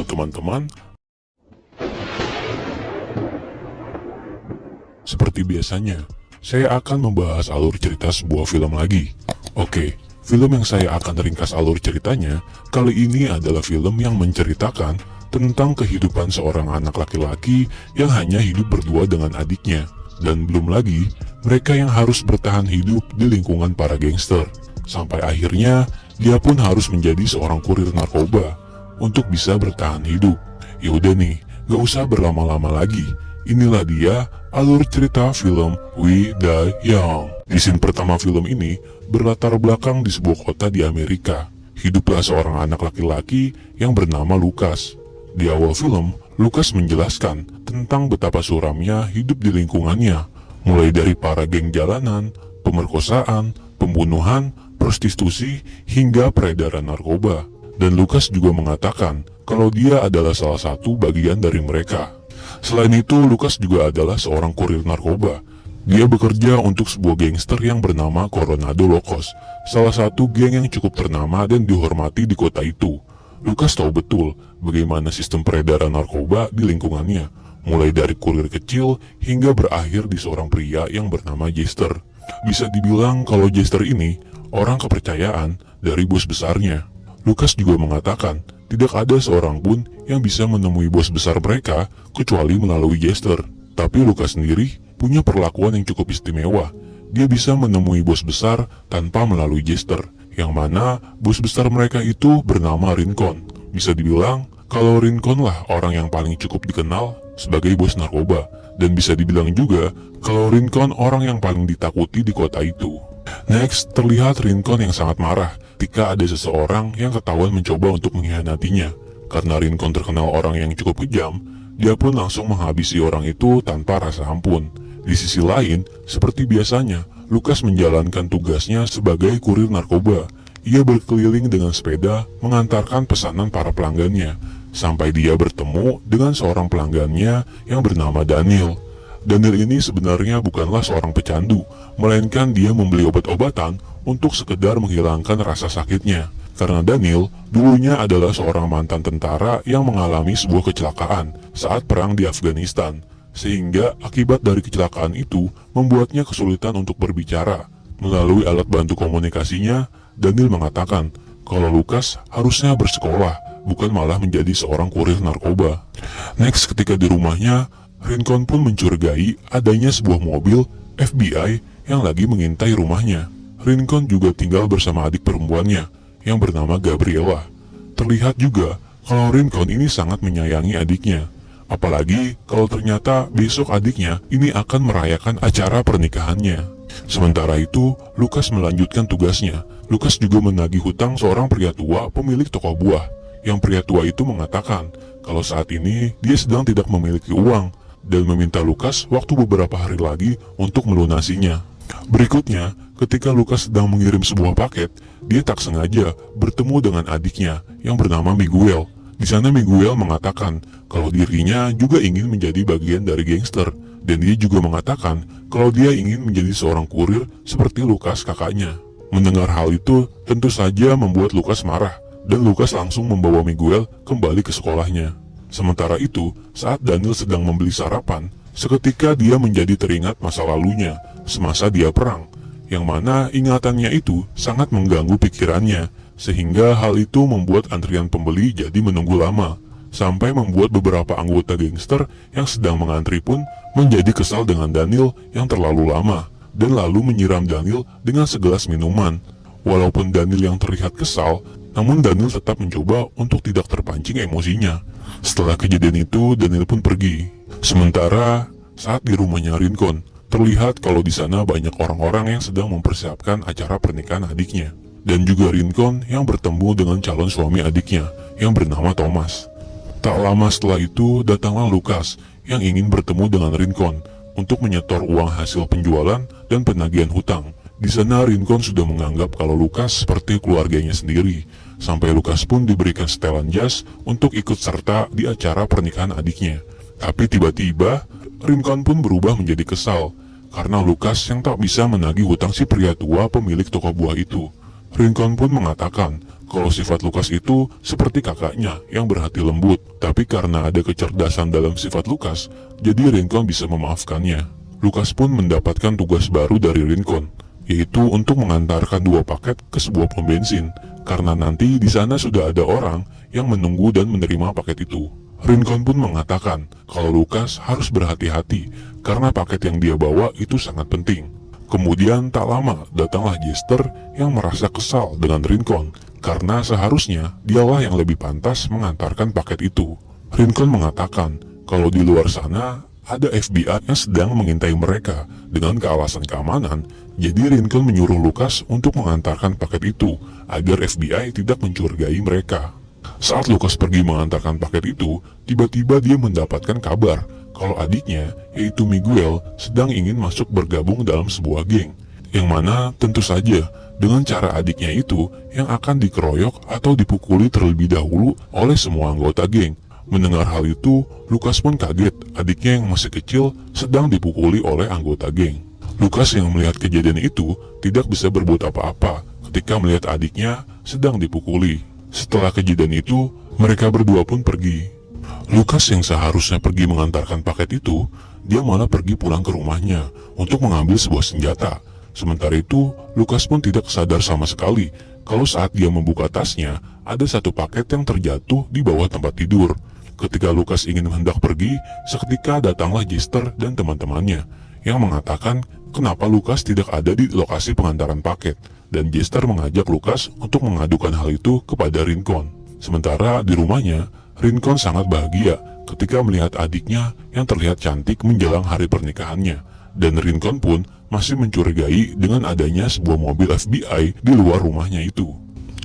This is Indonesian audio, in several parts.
teman-teman. Seperti biasanya, saya akan membahas alur cerita sebuah film lagi. Oke, film yang saya akan ringkas alur ceritanya kali ini adalah film yang menceritakan tentang kehidupan seorang anak laki-laki yang hanya hidup berdua dengan adiknya. Dan belum lagi, mereka yang harus bertahan hidup di lingkungan para gangster. Sampai akhirnya, dia pun harus menjadi seorang kurir narkoba untuk bisa bertahan hidup. Yaudah nih, gak usah berlama-lama lagi. Inilah dia alur cerita film We Die Young. Di scene pertama film ini berlatar belakang di sebuah kota di Amerika. Hiduplah seorang anak laki-laki yang bernama Lucas. Di awal film, Lucas menjelaskan tentang betapa suramnya hidup di lingkungannya, mulai dari para geng jalanan, pemerkosaan, pembunuhan, prostitusi, hingga peredaran narkoba. Dan Lucas juga mengatakan kalau dia adalah salah satu bagian dari mereka. Selain itu, Lucas juga adalah seorang kurir narkoba. Dia bekerja untuk sebuah gangster yang bernama Coronado Locos, salah satu geng yang cukup ternama dan dihormati di kota itu. Lucas tahu betul bagaimana sistem peredaran narkoba di lingkungannya, mulai dari kurir kecil hingga berakhir di seorang pria yang bernama Jester. Bisa dibilang kalau Jester ini orang kepercayaan dari bos besarnya. Lucas juga mengatakan tidak ada seorang pun yang bisa menemui bos besar mereka kecuali melalui Jester. Tapi Lucas sendiri punya perlakuan yang cukup istimewa. Dia bisa menemui bos besar tanpa melalui Jester, yang mana bos besar mereka itu bernama Rincon. Bisa dibilang kalau Rincon lah orang yang paling cukup dikenal sebagai bos narkoba. Dan bisa dibilang juga kalau Rincon orang yang paling ditakuti di kota itu. Next, terlihat Rincon yang sangat marah ketika ada seseorang yang ketahuan mencoba untuk mengkhianatinya. Karena Rincon terkenal orang yang cukup kejam, dia pun langsung menghabisi orang itu tanpa rasa ampun. Di sisi lain, seperti biasanya, Lucas menjalankan tugasnya sebagai kurir narkoba. Ia berkeliling dengan sepeda mengantarkan pesanan para pelanggannya, sampai dia bertemu dengan seorang pelanggannya yang bernama Daniel. Daniel ini sebenarnya bukanlah seorang pecandu, melainkan dia membeli obat-obatan untuk sekedar menghilangkan rasa sakitnya. Karena Daniel dulunya adalah seorang mantan tentara yang mengalami sebuah kecelakaan saat perang di Afghanistan. Sehingga akibat dari kecelakaan itu membuatnya kesulitan untuk berbicara. Melalui alat bantu komunikasinya, Daniel mengatakan kalau Lucas harusnya bersekolah, bukan malah menjadi seorang kurir narkoba. Next, ketika di rumahnya, Rincon pun mencurigai adanya sebuah mobil FBI yang lagi mengintai rumahnya. Rincon juga tinggal bersama adik perempuannya yang bernama Gabriela. Terlihat juga kalau Rincon ini sangat menyayangi adiknya. Apalagi kalau ternyata besok adiknya ini akan merayakan acara pernikahannya. Sementara itu, Lucas melanjutkan tugasnya. Lucas juga menagih hutang seorang pria tua pemilik toko buah. Yang pria tua itu mengatakan kalau saat ini dia sedang tidak memiliki uang dan meminta Lucas waktu beberapa hari lagi untuk melunasinya. Berikutnya, ketika Lucas sedang mengirim sebuah paket, dia tak sengaja bertemu dengan adiknya yang bernama Miguel. Di sana Miguel mengatakan kalau dirinya juga ingin menjadi bagian dari gangster, dan dia juga mengatakan kalau dia ingin menjadi seorang kurir seperti Lucas kakaknya. Mendengar hal itu tentu saja membuat Lucas marah, dan Lucas langsung membawa Miguel kembali ke sekolahnya. Sementara itu, saat Daniel sedang membeli sarapan, seketika dia menjadi teringat masa lalunya semasa dia perang, yang mana ingatannya itu sangat mengganggu pikirannya, sehingga hal itu membuat antrian pembeli jadi menunggu lama, sampai membuat beberapa anggota gangster yang sedang mengantri pun menjadi kesal dengan Daniel yang terlalu lama, dan lalu menyiram Daniel dengan segelas minuman. Walaupun Daniel yang terlihat kesal, namun Daniel tetap mencoba untuk tidak terpancing emosinya. Setelah kejadian itu, Daniel pun pergi. Sementara saat di rumahnya Rincon, terlihat kalau di sana banyak orang-orang yang sedang mempersiapkan acara pernikahan adiknya. Dan juga Rincon yang bertemu dengan calon suami adiknya yang bernama Thomas. Tak lama setelah itu, datanglah Lucas yang ingin bertemu dengan Rincon untuk menyetor uang hasil penjualan dan penagihan hutang. Di sana Rincon sudah menganggap kalau Lucas seperti keluarganya sendiri, sampai Lucas pun diberikan setelan jas untuk ikut serta di acara pernikahan adiknya. Tapi tiba-tiba Rincon pun berubah menjadi kesal karena Lucas yang tak bisa menagih hutang si pria tua pemilik toko buah itu. Rincon pun mengatakan kalau sifat Lukas itu seperti kakaknya yang berhati lembut, tapi karena ada kecerdasan dalam sifat Lukas, jadi Rincon bisa memaafkannya. Lukas pun mendapatkan tugas baru dari Rincon, yaitu untuk mengantarkan 2 paket ke sebuah pom bensin, karena nanti di sana sudah ada orang yang menunggu dan menerima paket itu. Rincon pun mengatakan kalau Lukas harus berhati-hati karena paket yang dia bawa itu sangat penting. Kemudian tak lama datanglah Jester yang merasa kesal dengan Rincon karena seharusnya dialah yang lebih pantas mengantarkan paket itu. Rincon mengatakan kalau di luar sana ada FBI yang sedang mengintai mereka dengan alasan keamanan, jadi Rincon menyuruh Lukas untuk mengantarkan paket itu agar FBI tidak mencurigai mereka. Saat Lukas pergi mengantarkan paket itu, tiba-tiba dia mendapatkan kabar kalau adiknya, yaitu Miguel, sedang ingin masuk bergabung dalam sebuah geng, yang mana tentu saja dengan cara adiknya itu yang akan dikeroyok atau dipukuli terlebih dahulu oleh semua anggota geng. Mendengar hal itu, Lukas pun kaget adiknya yang masih kecil sedang dipukuli oleh anggota geng. Lukas yang melihat kejadian itu tidak bisa berbuat apa-apa ketika melihat adiknya sedang dipukuli. Setelah kejadian itu, mereka berdua pun pergi. Lukas yang seharusnya pergi mengantarkan paket itu, dia malah pergi pulang ke rumahnya untuk mengambil sebuah senjata. Sementara itu, Lukas pun tidak sadar sama sekali kalau saat dia membuka tasnya, ada satu paket yang terjatuh di bawah tempat tidur. Ketika Lukas ingin hendak pergi, seketika datanglah Jester dan teman-temannya yang mengatakan kenapa Lukas tidak ada di lokasi pengantaran paket, dan Jester mengajak Lukas untuk mengadukan hal itu kepada Rincon. Sementara di rumahnya, Rincon sangat bahagia ketika melihat adiknya yang terlihat cantik menjelang hari pernikahannya, dan Rincon pun masih mencurigai dengan adanya sebuah mobil FBI di luar rumahnya itu.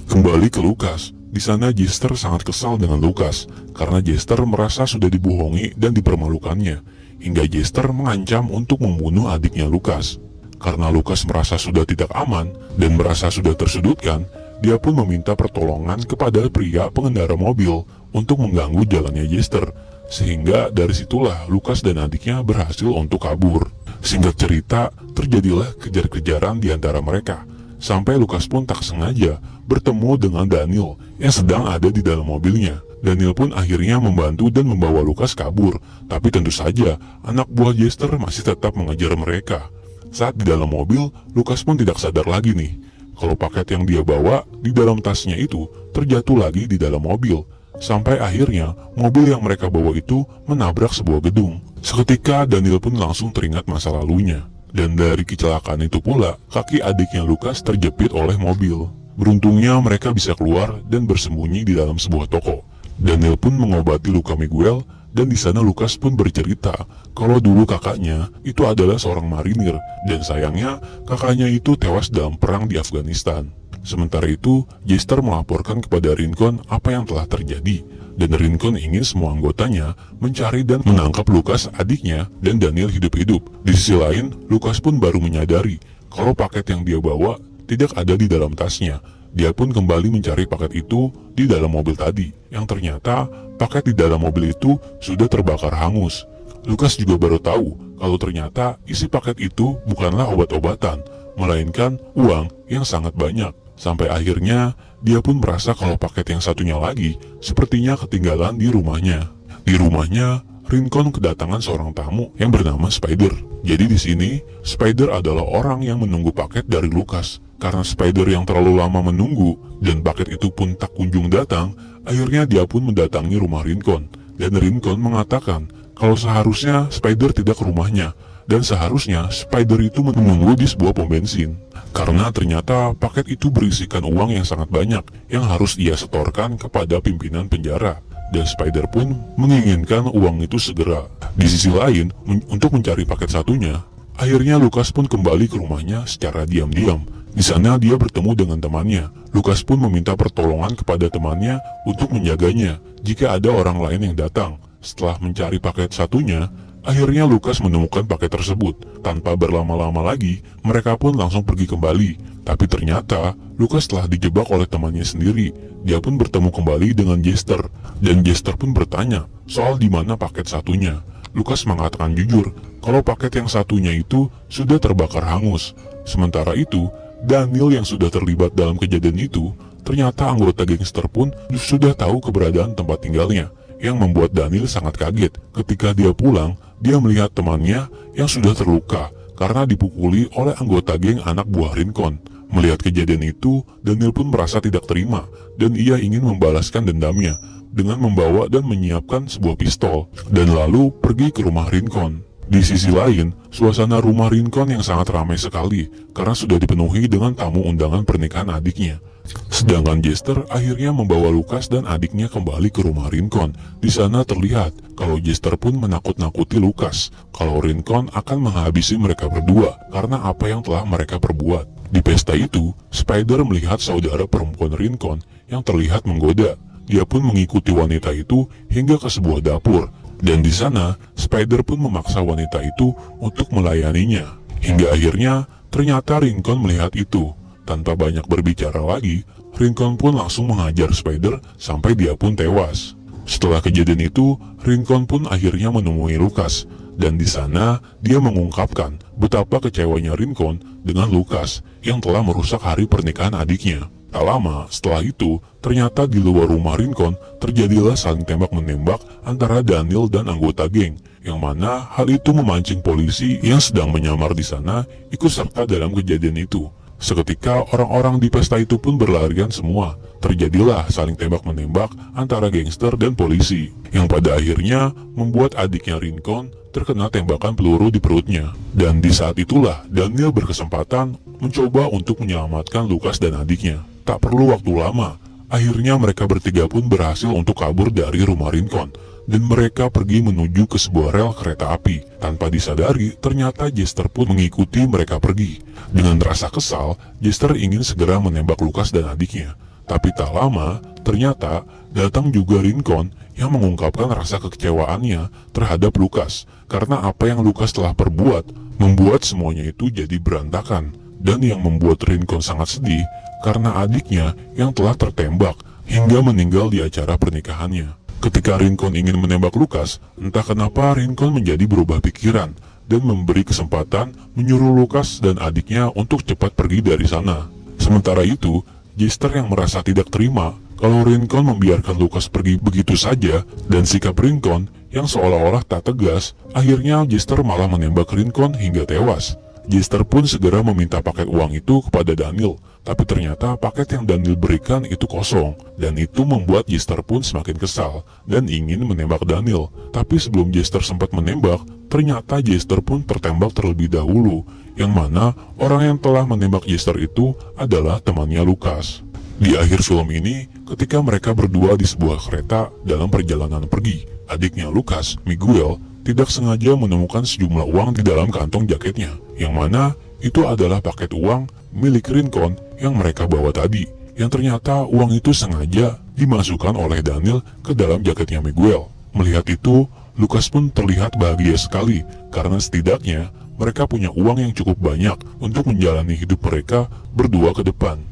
Kembali ke Lukas, di sana Jester sangat kesal dengan Lukas karena Jester merasa sudah dibohongi dan dipermalukannya, hingga Jester mengancam untuk membunuh adiknya Lukas. Karena Lukas merasa sudah tidak aman dan merasa sudah tersudutkan, dia pun meminta pertolongan kepada pria pengendara mobil untuk mengganggu jalannya Jester, sehingga dari situlah Lukas dan adiknya berhasil untuk kabur. Singkat cerita, terjadilah kejar-kejaran di antara mereka, sampai Lukas pun tak sengaja bertemu dengan Daniel yang sedang ada di dalam mobilnya. Daniel pun akhirnya membantu dan membawa Lukas kabur, tapi tentu saja anak buah Jester masih tetap mengejar mereka. Saat di dalam mobil, Lukas pun tidak sadar lagi nih, kalau paket yang dia bawa di dalam tasnya itu terjatuh lagi di dalam mobil. Sampai akhirnya mobil yang mereka bawa itu menabrak sebuah gedung. Seketika Daniel pun langsung teringat masa lalunya. Dan dari kecelakaan itu pula, kaki adiknya Lukas terjepit oleh mobil. Beruntungnya mereka bisa keluar dan bersembunyi di dalam sebuah toko. Daniel pun mengobati luka Miguel, dan di sana Lukas pun bercerita kalau dulu kakaknya itu adalah seorang marinir, dan sayangnya kakaknya itu tewas dalam perang di Afghanistan. Sementara itu, Jester melaporkan kepada Rincon apa yang telah terjadi, dan Rincon ingin semua anggotanya mencari dan menangkap Lukas adiknya dan Daniel hidup-hidup. Di sisi lain, Lukas pun baru menyadari kalau paket yang dia bawa tidak ada di dalam tasnya. Dia pun kembali mencari paket itu di dalam mobil tadi, yang ternyata paket di dalam mobil itu sudah terbakar hangus. Lukas juga baru tahu kalau ternyata isi paket itu bukanlah obat-obatan, melainkan uang yang sangat banyak. Sampai akhirnya dia pun merasa kalau paket yang satunya lagi sepertinya ketinggalan di rumahnya. Di rumahnya, Rincon kedatangan seorang tamu yang bernama Spider. Jadi di sini, Spider adalah orang yang menunggu paket dari Lukas. Karena Spider yang terlalu lama menunggu dan paket itu pun tak kunjung datang, akhirnya dia pun mendatangi rumah Rincon. Dan Rincon mengatakan kalau seharusnya Spider tidak ke rumahnya, dan seharusnya Spider itu menunggu di sebuah pom bensin. Karena ternyata paket itu berisikan uang yang sangat banyak yang harus ia setorkan kepada pimpinan penjara. Dan Spider pun menginginkan uang itu segera. Di sisi lain, untuk mencari paket satunya, akhirnya Lukas pun kembali ke rumahnya secara diam-diam. Di sana dia bertemu dengan temannya. Lukas pun meminta pertolongan kepada temannya untuk menjaganya jika ada orang lain yang datang. Setelah mencari paket satunya, akhirnya Lukas menemukan paket tersebut. Tanpa berlama-lama lagi, mereka pun langsung pergi kembali. Tapi ternyata, Lukas telah dijebak oleh temannya sendiri. Dia pun bertemu kembali dengan Jester. Dan Jester pun bertanya soal di mana paket satunya. Lukas mengatakan jujur kalau paket yang satunya itu sudah terbakar hangus. Sementara itu, Daniel yang sudah terlibat dalam kejadian itu, ternyata anggota gangster pun sudah tahu keberadaan tempat tinggalnya, yang membuat Daniel sangat kaget. Ketika dia pulang, dia melihat temannya yang sudah terluka karena dipukuli oleh anggota geng anak buah Rincon. Melihat kejadian itu, Daniel pun merasa tidak terima dan ia ingin membalaskan dendamnya dengan membawa dan menyiapkan sebuah pistol dan lalu pergi ke rumah Rincon. Di sisi lain, suasana rumah Rincon yang sangat ramai sekali karena sudah dipenuhi dengan tamu undangan pernikahan adiknya. Sedangkan Jester akhirnya membawa Lucas dan adiknya kembali ke rumah Rincon. Di sana terlihat kalau Jester pun menakut-nakuti Lucas kalau Rincon akan menghabisi mereka berdua karena apa yang telah mereka perbuat. Di pesta itu, Spider melihat saudara perempuan Rincon yang terlihat menggoda. Dia pun mengikuti wanita itu hingga ke sebuah dapur. Dan di sana, Spider pun memaksa wanita itu untuk melayaninya. Hingga akhirnya, ternyata Rincon melihat itu. Tanpa banyak berbicara lagi, Rincon pun langsung menghajar Spider sampai dia pun tewas. Setelah kejadian itu, Rincon pun akhirnya menemui Lucas. Dan di sana, dia mengungkapkan betapa kecewanya Rincon dengan Lucas yang telah merusak hari pernikahan adiknya. Tak lama setelah itu, ternyata di luar rumah Rincon terjadilah saling tembak-menembak antara Daniel dan anggota geng, yang mana hal itu memancing polisi yang sedang menyamar di sana ikut serta dalam kejadian itu. Seketika orang-orang di pesta itu pun berlarian semua. Terjadilah saling tembak-menembak antara gangster dan polisi, yang pada akhirnya membuat adiknya Rincon terkena tembakan peluru di perutnya. Dan di saat itulah Daniel berkesempatan mencoba untuk menyelamatkan Lucas dan adiknya. Tak perlu waktu lama, akhirnya mereka bertiga pun berhasil untuk kabur dari rumah Rincon. Dan mereka pergi menuju ke sebuah rel kereta api. Tanpa disadari, ternyata Jester pun mengikuti mereka pergi. Dengan rasa kesal, Jester ingin segera menembak Lucas dan adiknya. Tapi tak lama, ternyata datang juga Rincon yang mengungkapkan rasa kekecewaannya terhadap Lucas. Karena apa yang Lucas telah perbuat, membuat semuanya itu jadi berantakan. Dan yang membuat Rincon sangat sedih, karena adiknya yang telah tertembak hingga meninggal di acara pernikahannya. Ketika Rincon ingin menembak Lucas, entah kenapa Rincon menjadi berubah pikiran dan memberi kesempatan menyuruh Lucas dan adiknya untuk cepat pergi dari sana. Sementara itu, Jester yang merasa tidak terima kalau Rincon membiarkan Lucas pergi begitu saja dan sikap Rincon yang seolah-olah tak tegas, akhirnya Jester malah menembak Rincon hingga tewas. Jester pun segera meminta paket uang itu kepada Daniel, tapi ternyata paket yang Daniel berikan itu kosong, dan itu membuat Jester pun semakin kesal dan ingin menembak Daniel. Tapi sebelum Jester sempat menembak, ternyata Jester pun tertembak terlebih dahulu, yang mana orang yang telah menembak Jester itu adalah temannya Lucas. Di akhir film ini, ketika mereka berdua di sebuah kereta dalam perjalanan pergi, adiknya Lucas, Miguel, tidak sengaja menemukan sejumlah uang di dalam kantong jaketnya, yang mana itu adalah paket uang milik Rincon yang mereka bawa tadi, yang ternyata uang itu sengaja dimasukkan oleh Daniel ke dalam jaketnya Miguel. Melihat itu, Lucas pun terlihat bahagia sekali, karena setidaknya mereka punya uang yang cukup banyak untuk menjalani hidup mereka berdua ke depan.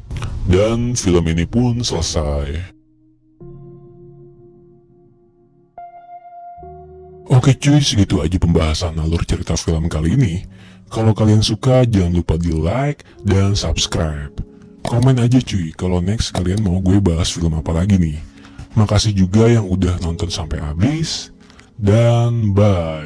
Dan film ini pun selesai. Oke cuy, segitu aja pembahasan alur cerita film kali ini. Kalau kalian suka, jangan lupa di like dan subscribe. Komen aja cuy, kalau next kalian mau gue bahas film apa lagi nih. Makasih juga yang udah nonton sampai habis. Dan bye.